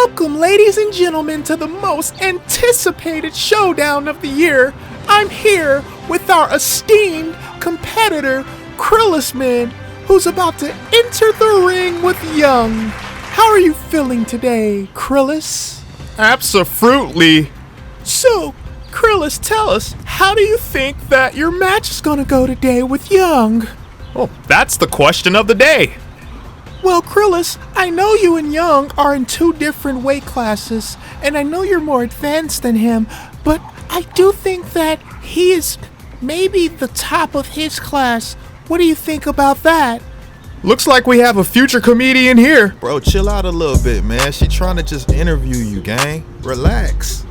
Welcome, ladies and gentlemen, to the most anticipated showdown of the year. I'm here with our esteemed competitor, Krillisman, who's about to enter the ring with Young. How are you feeling today, Krillis? Absolutely. So, Krillis, tell us, how do you think that your match is gonna go today with Young? Well, that's the question of the day. Well, Krillis, I know you and Young are in two different weight classes, and I know you're more advanced than him, but I do think that he is maybe the top of his class. What do you think about that? Looks like we have a future comedian here. Bro, chill out a little bit, man. She trying to just interview you, gang. Relax.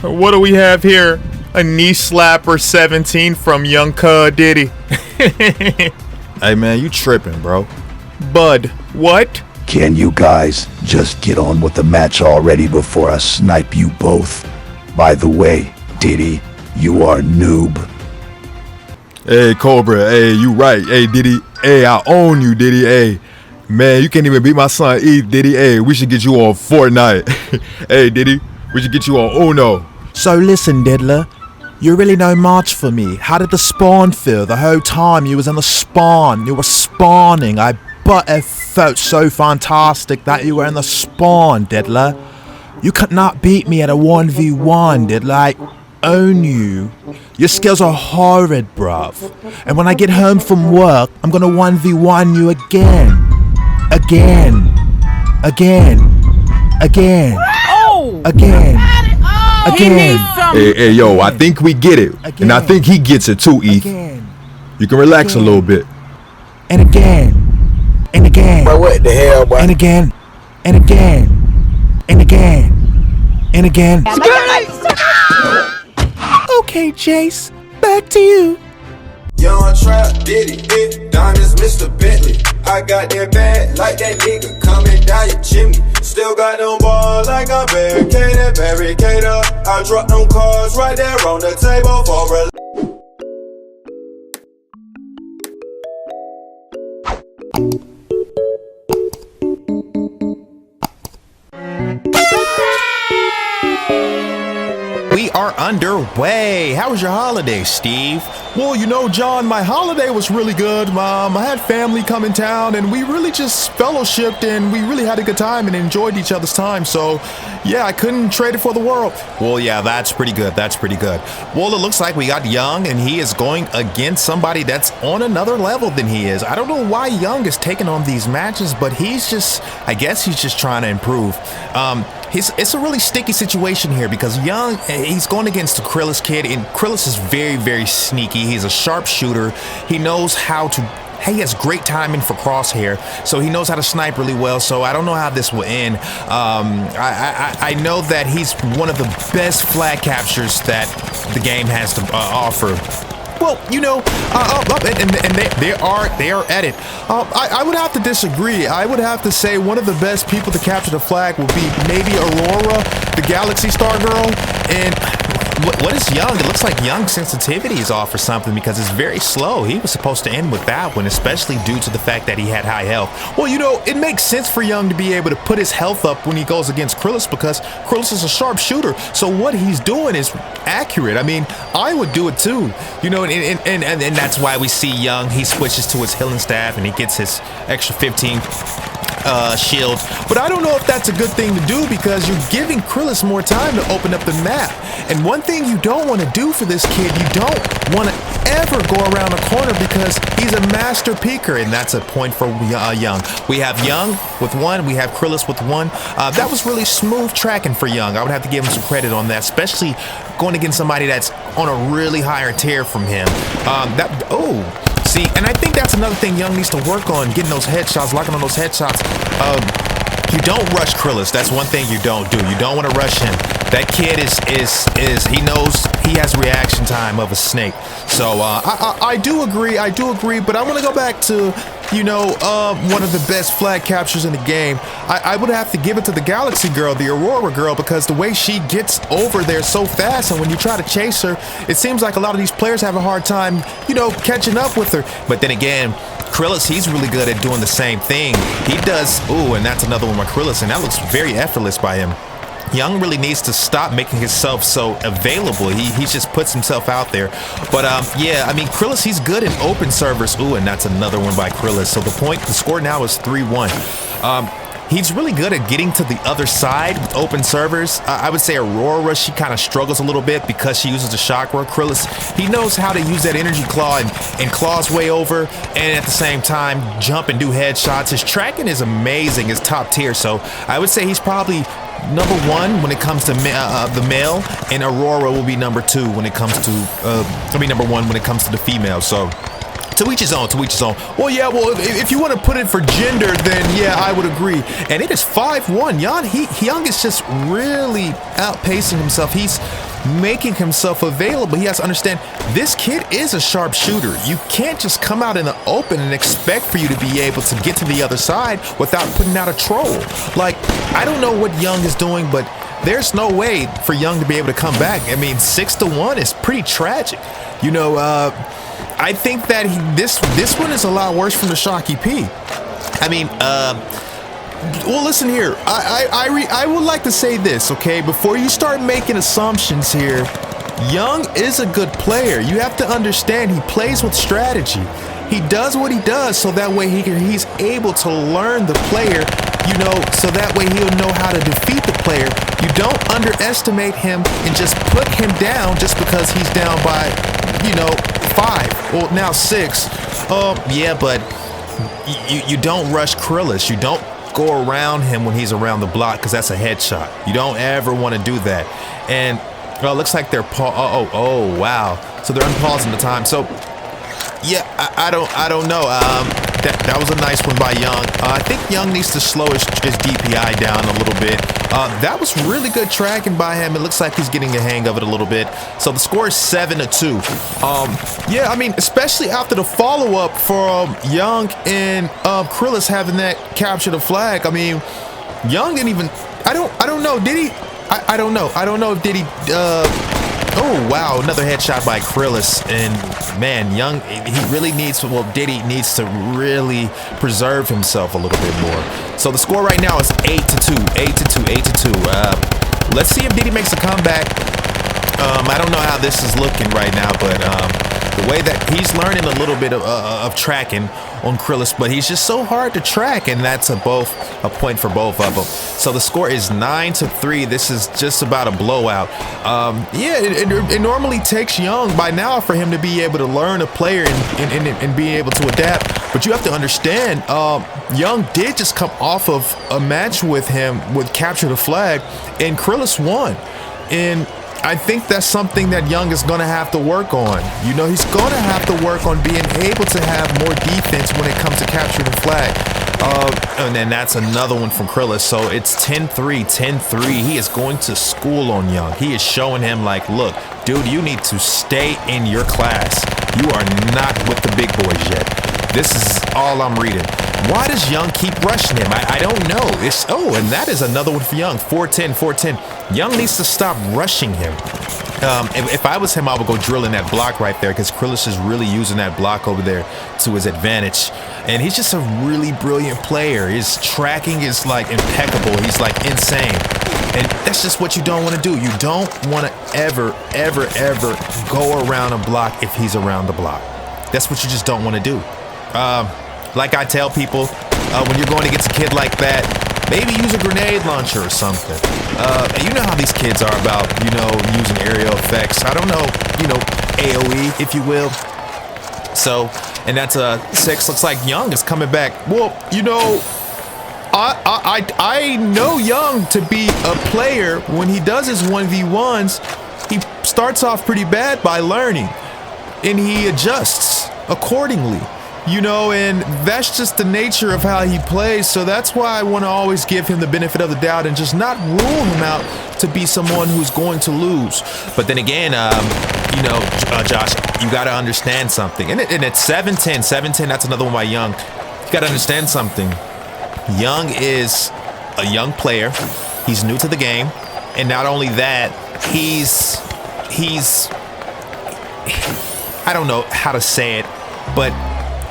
What do we have here? A knee slapper 17 from Young Cud Diddy. Hey, man, you tripping, bro. Bud, what? Can you guys just get on with the match already before I snipe you both? By the way, Diddy, you are noob. Hey, Cobra, hey, you right. Hey, Diddy, hey, I own you, Diddy. Hey, man, you can't even beat my son E, Diddy. Hey, we should get you on Fortnite. Hey, Diddy, we should get you on Uno. So listen, Diddler, you're really no match for me. How did the spawn feel the whole time you was in the spawn? You were spawning. But it felt so fantastic that you were in the spawn, Diddler. You could not beat me at a 1v1, Diddler. I own you. Your skills are horrid, bruv. And when I get home from work, I'm gonna 1v1 you again. Again. Oh! Again. Again. Hey, yo, I think we get it. And I think he gets it too, E. You can relax a little bit. And again. And again. Bro, what the hell, bro? And again. And again. And again. And again. Okay, Jace, back to you. Young Trap, Diddy, it, diamonds, Mr. Bentley. I got that bag like that nigga coming down your chimney. Still got them balls like a barricader. I drop them cards right there on the table for a We are underway. How was your holiday, Steve? Well, you know, John, my holiday was really good. I had family come in town, and we really just fellowshipped, and we really had a good time and enjoyed each other's time. So, yeah, I couldn't trade it for the world. Well, yeah, that's pretty good. That's pretty good. Well, it looks like we got Young, and he is going against somebody that's on another level than he is. I don't know why Young is taking on these matches, but I guess he's just trying to improve. It's a really sticky situation here because Young, he's going against the Krillis kid, and Krillis is very, very sneaky. He's a sharpshooter. He knows how to. He has great timing for crosshair, so he knows how to snipe really well. So I don't know how this will end. I know that he's one of the best flag captures that the game has to offer. Well, you know, and they are at it. I would have to disagree. I would have to say one of the best people to capture the flag would be maybe Aurora, the Galaxy Star girl, and what is Young? It looks like Young's sensitivity is off or something because it's very slow. He was supposed to end with that one, especially due to the fact that he had high health. Well, you know, it makes sense for Young to be able to put his health up when he goes against Krillis because Krillis is a sharp shooter. So what he's doing is accurate. I mean, I would do it too. You know, and that's why we see Young. He switches to his healing staff and he gets his extra 15 shield. But I don't know if that's a good thing to do because you're giving Krillis more time to open up the map. And one thing you don't want to do for this kid, you don't want to ever go around a corner because he's a master peeker, and that's a point for Young. We have Young with one, we have Krillis with one. That was really smooth tracking for Young. I would have to give him some credit on that, especially going against somebody that's on a really higher tier from him. See, and I think that's another thing Young needs to work on, getting those headshots, locking on those headshots. You don't rush Krillis. That's one thing you don't do. You don't want to rush him. That kid he knows he has reaction time of a snake. So I do agree, but I want to go back to, you know, one of the best flag captures in the game. I would have to give it to the Galaxy girl, the Aurora girl, because the way she gets over there so fast, and when you try to chase her, it seems like a lot of these players have a hard time, you know, catching up with her. But then again, Krillis, he's really good at doing the same thing. He does, ooh, and that's another one by Krillis, and that looks very effortless by him. Young really needs to stop making himself so available. He just puts himself out there. But yeah, I mean, Krillis, he's good in open servers. Ooh, and that's another one by Krillis. So the score now is 3-1. He's really good at getting to the other side with open servers. I would say Aurora, she kind of struggles a little bit because she uses the chakra. Krillis, he knows how to use that energy claw and claws way over, and at the same time jump and do headshots. His tracking is amazing, it's top tier. So I would say he's probably number 1 when it comes to the male, and Aurora will be number 2 when it comes to number 1 when it comes to the female. So to each his own, to each his own. Well, yeah, well, if you want to put it for gender, then yeah, I would agree. And it is 5-1. Young is just really outpacing himself. He's making himself available. He has to understand this kid is a sharp shooter. You can't just come out in the open and expect for you to be able to get to the other side without putting out a troll. Like, I don't know what Young is doing, but there's no way for Young to be able to come back. I mean, 6-1 is pretty tragic. You know, I think that this one is a lot worse from the Shocky P. I mean, well, listen here. I would like to say this, okay? Before you start making assumptions here, Young is a good player. You have to understand he plays with strategy. He does what he does so that way he's able to learn the player, you know, so that way he'll know how to defeat the player. You don't underestimate him and just put him down just because he's down by, you know, 5 or now 6. Yeah, but you don't rush Krillis. You don't go around him when he's around the block because that's a headshot. You don't ever want to do that. And it looks like they're oh wow. So they're unpausing the time. So yeah, I don't know. That was a nice one by Young. I think Young needs to slow his DPI down a little bit. That was really good tracking by him. It looks like he's getting the hang of it a little bit. So the score is 7-2. Yeah, I mean, especially after the follow-up from Young and Krillis having that capture the flag. I mean, Young didn't even. I don't know. Did he? I don't know. I don't know if did he. Oh, wow, another headshot by Krillis. And man, Young, he really needs to, well, Diddy needs to really preserve himself a little bit more. So the score right now is 8-2, 8-2, 8-2. Let's see if Diddy makes a comeback. I don't know how this is looking right now, but the way that he's learning a little bit of tracking on Krillis, but he's just so hard to track, and that's a point for both of them. So the score is 9-3. This is just about a blowout. Yeah, it normally takes Young by now for him to be able to learn a player and be able to adapt. But you have to understand, Young did just come off of a match with him with Capture the Flag, and Krillis won. And I think that's something that Young is going to have to work on. You know, he's going to have to work on being able to have more defense when it comes to capturing the flag. And then that's another one from Krillis. So it's 10-3, 10-3. He is going to school on Young. He is showing him like, look, dude, you need to stay in your class. You are not with the big boys yet. This is all I'm reading. Why does Young keep rushing him? I don't know. And that is another one for Young. 4-10, 4-10. Young needs to stop rushing him. If I was him, I would go drill in that block right there because Krillis is really using that block over there to his advantage. And he's just a really brilliant player. His tracking is like impeccable. He's like insane. And that's just what you don't want to do. You don't want to ever go around a block if he's around the block. That's what you just don't want to do. Like I tell people, when you're going against a kid like that, maybe use a grenade launcher or something. You know how these kids are about, you know, using aerial effects. I don't know, you know, AoE, if you will. So, and that's a 6. Looks like Young is coming back. Well, you know, I know Young to be a player. When he does his 1v1s, he starts off pretty bad by learning, and he adjusts accordingly. You know, and that's just the nature of how he plays. So that's why I want to always give him the benefit of the doubt and just not rule him out to be someone who's going to lose. But then again, you know, Josh, you got to understand something. And it's 7-10, 7-10. That's another one by Young. You got to understand something. Young is a young player. He's new to the game. And not only that, he's I don't know how to say it, but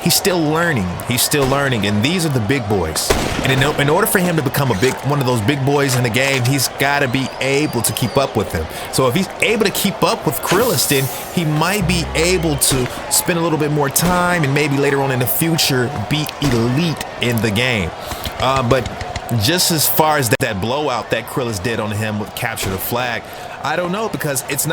he's still learning. He's still learning, and these are the big boys. And in order for him to become one of those big boys in the game, he's got to be able to keep up with them. So if he's able to keep up with Krillis, then he might be able to spend a little bit more time and maybe later on in the future be elite in the game. But just as far as that blowout that Krillis did on him with Capture the Flag, I don't know, because this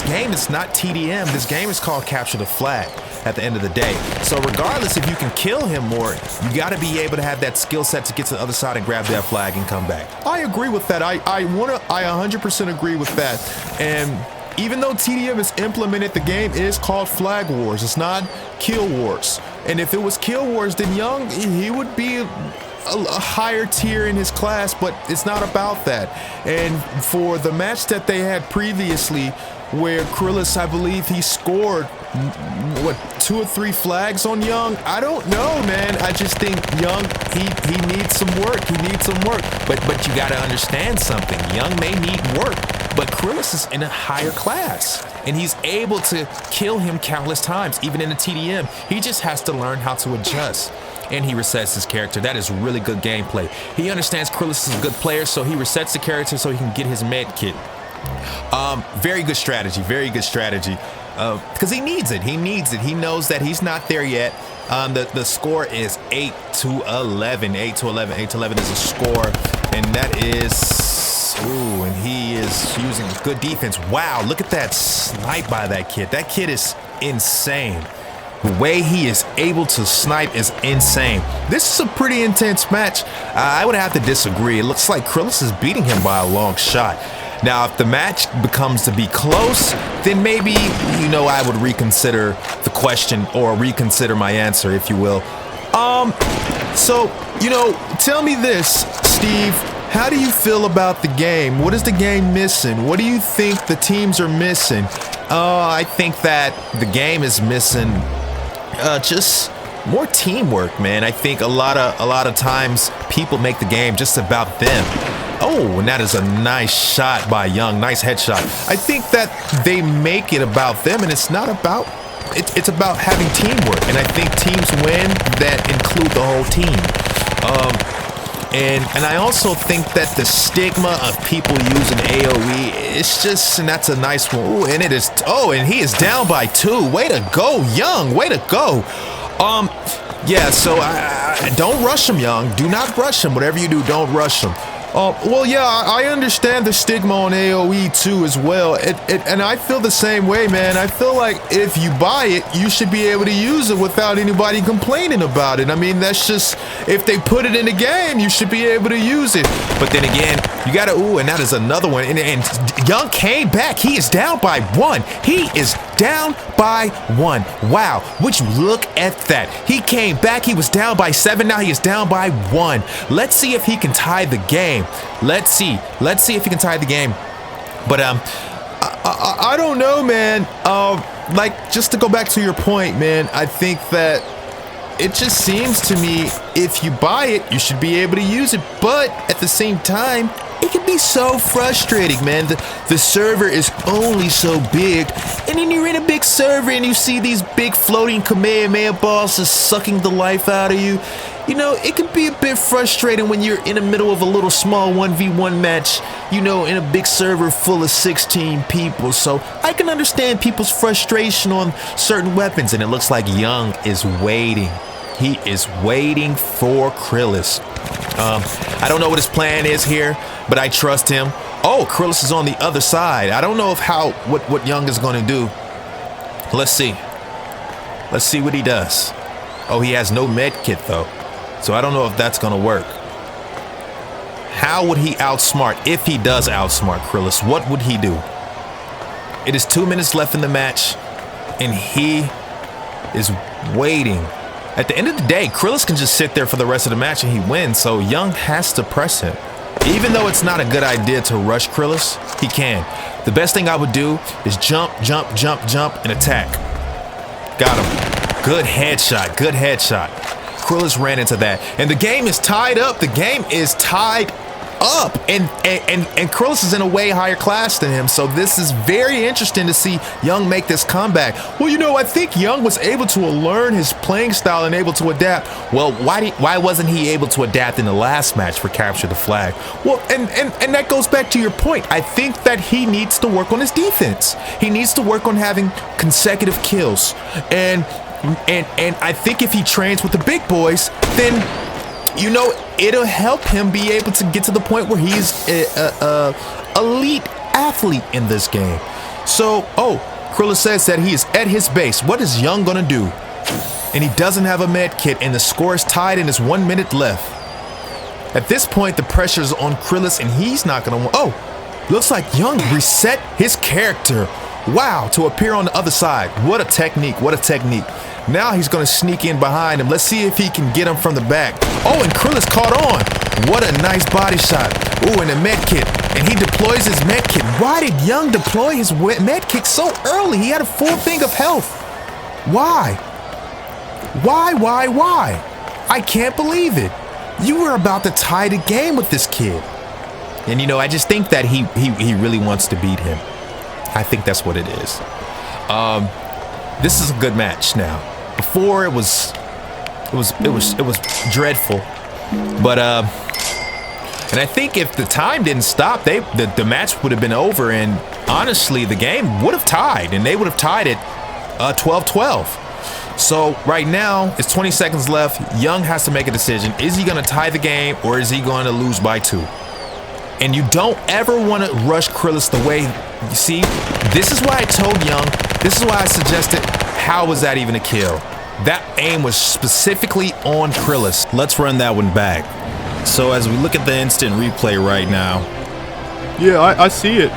game is not TDM. This game is called Capture the Flag at the end of the day. So regardless if you can kill him more, you got to be able to have that skill set to get to the other side and grab that flag and come back. I agree with that. I 100% agree with that. And even though TDM is implemented, the game is called Flag Wars. It's not Kill Wars. And if it was Kill Wars, then Young, he would be a higher tier in his class, but it's not about that. And for the match that they had previously, where Krillis, I believe he scored, 2 or 3 flags on Young? I don't know, man. I just think Young, he needs some work. He needs some work. But you got to understand something. Young may need work, but Krillis is in a higher class, and he's able to kill him countless times, even in the TDM. He just has to learn how to adjust. And he resets his character. That is really good gameplay. He understands Krillis is a good player, so he resets the character so he can get his med kit. Very good strategy. Very good strategy. Because he needs it. He needs it. He knows that he's not there yet. The score is 8-11. 8-11. 8-11 is a score, and that is. Ooh, and he is using good defense. Wow, look at that snipe by that kid. That kid is insane. The way he is able to snipe is insane. This is a pretty intense match. I would have to disagree. It looks like Krillis is beating him by a long shot. Now, if the match becomes to be close, then maybe, I would reconsider the question or reconsider my answer, if you will. So, tell me this, Steve. How do you feel about the game? What is the game missing? What do you think the teams are missing? I think that the game is missing just more teamwork, man. I think a lot of times people make the game just about them. Oh, and that is a nice shot by Young. Nice headshot. I think that they make it about them, and it's not about. It's about having teamwork, and I think teams win that include the whole team. And I also think that the stigma of people using AoE, it's just, and that's a nice one. Ooh, and it is, and he is down by 2. Way to go, Young. Way to go. Yeah, so I don't rush him, Young. Do not rush him. Whatever you do, don't rush him. Well, yeah, I understand the stigma on AoE too as well. And I feel the same way, man. I feel like if you buy it, you should be able to use it without anybody complaining about it. I mean, that's just, if they put it in the game, you should be able to use it. But then again, you gotta, and that is another one. And Young came back. He is down by 1. He is down by 1. Wow, would you look at that? He came back. He was down by 7. Now he is down by 1. Let's see if he can tie the game. Let's see if he can tie the game. But I don't know, man. Like, just to go back to your point, man, I think that it just seems to me if you buy it, you should be able to use it. But at the same time, it can be so frustrating, man. The server is only so big, and then you're in a big server and you see these big floating Kamehameha balls just sucking the life out of you. It can be a bit frustrating when you're in the middle of a little small 1v1 match, in a big server full of 16 people. So I can understand people's frustration on certain weapons, and it looks like Young is waiting. He is waiting for Krillis. I don't know what his plan is here, but I trust him. Oh, Krillis is on the other side. I don't know what Young is going to do. Let's see. Let's see what he does. Oh, he has no med kit though. So I don't know if that's going to work. How would he outsmart, if he does outsmart Krillis? What would he do? It is 2 minutes left in the match, and he is waiting. At the end of the day, Krillis can just sit there for the rest of the match and he wins, so Young has to press him. Even though it's not a good idea to rush Krillis, he can. The best thing I would do is jump, jump, jump, jump, and attack. Got him. Good headshot, good headshot. Krillis ran into that. And the game is tied up. The game is tied up, and Krillus is in a way higher class than him. So this is very interesting to see Young make this comeback. Well, you know, I think Young was able to learn his playing style and able to adapt. Well, why wasn't he able to adapt in the last match for Capture the Flag? Well, and that goes back to your point. I think that he needs to work on his defense. He needs to work on having consecutive kills, and I think if he trains with the big boys, then, you know, it'll help him be able to get to the point where he's a elite athlete in this game. So, Krillus says that he is at his base. What is Young gonna do? And he doesn't have a med kit, and the score is tied and there's 1 minute left. At this point, the pressure's on Krillus, and he's not gonna looks like Young reset his character. Wow, to appear on the other side. What a technique, what a technique. Now he's gonna sneak in behind him. Let's see if he can get him from the back. Oh, and Krillus caught on. What a nice body shot. Ooh, and a med kit. And he deploys his med kit. Why did Young deploy his med kit so early? He had a full thing of health. Why? Why? I can't believe it. You were about to tie the game with this kid. And you know, I just think that he really wants to beat him. I think that's what it is. This is a good match now. Before it was dreadful, but and I think if the time didn't stop, the match would have been over, and honestly, the game would have tied, and they would have tied it 12-12. So right now, it's 20 seconds left. Young has to make a decision. Is he going to tie the game, or is he going to lose by 2? And you don't ever want to rush Krillus the way, you see, this is why I told Young, this is why I suggested, how was that even a kill? That aim was specifically on Krillus. Let's run that one back. So as we look at the instant replay right now. Yeah, I see it.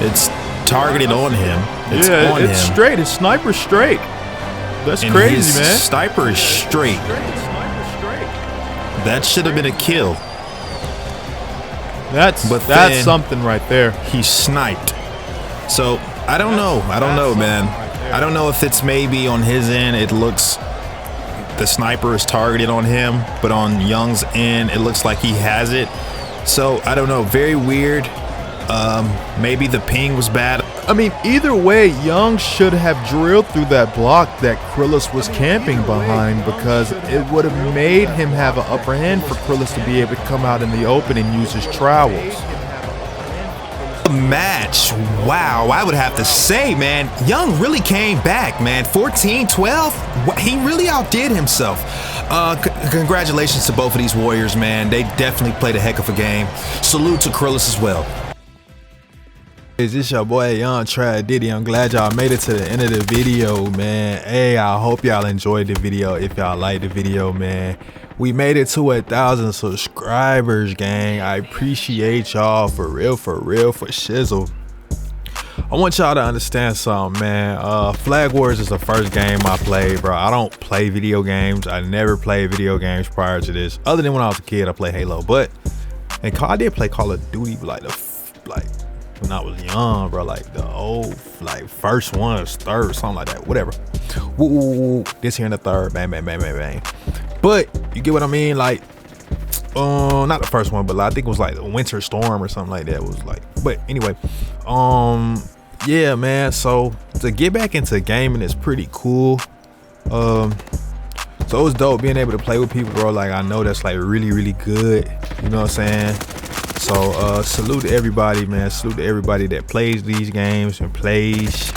It's targeted on him. It's yeah, on it's him. Straight. It's sniper straight. That's And crazy, his man. sniper is straight. That should have been a kill. That's then something right there. He sniped. So I don't know, man. I don't know if it's maybe on his end it looks the sniper is targeted on him, but on Young's end it looks like he has it. So I don't know, very weird. Maybe the ping was bad. I mean, either way, Young should have drilled through that block that Krillus was camping behind, because it would have made him have an upper hand for Krillus to be able to come out in the open and use his travels. Match, wow, I would have to say, man, Young really came back, man. 14-12, he really outdid himself. Congratulations to both of these warriors, man. They definitely played a heck of a game. Salute to Krillus as well. Is this your boy Young Trad Diddy? I'm glad y'all made it to the end of the video, man. Hey, I hope y'all enjoyed the video. If y'all liked the video, man, we made it to 1,000 subscribers, gang. I appreciate y'all for real, for shizzle. I want y'all to understand something, man. Flag Wars is the first game I played, bro. I don't play video games. I never played video games prior to this, other than when I was a kid. I played Halo, but I did play Call of Duty, like when I was young, bro, like the old, like first one or third, something like that, whatever. Woo, this here in the third, bang, bang, bang, bang, bang. But you get what I mean, like, not the first one, but I think it was like a Winter Storm or something like that. It was like, but anyway, yeah, man. So to get back into gaming is pretty cool. So it was dope being able to play with people, bro. Like, I know that's like really good. You know what I'm saying? So salute to everybody, man. Salute to everybody that plays these games and plays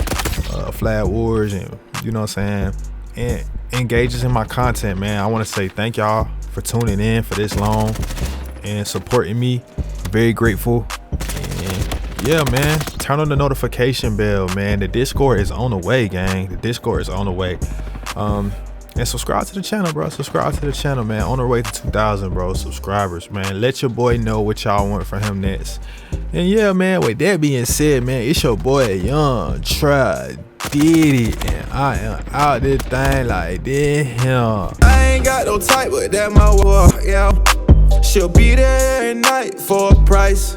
Flag Wars, and you know what I'm saying, and engages in my content, man. I want to say thank y'all for tuning in for this long and supporting me. Very grateful. And yeah, man, turn on the notification bell, man. The Discord is on the way, gang. The Discord is on the way. And subscribe to the channel, bro. Subscribe to the channel, man. On our way to 2,000, bro, subscribers, man. Let your boy know what y'all want from him next. And yeah, man, with that being said, man, it's your boy Young Trad Diddy, and I am out this thing like this here. I ain't got no type, but that my war, yeah. She'll be there every night for a price.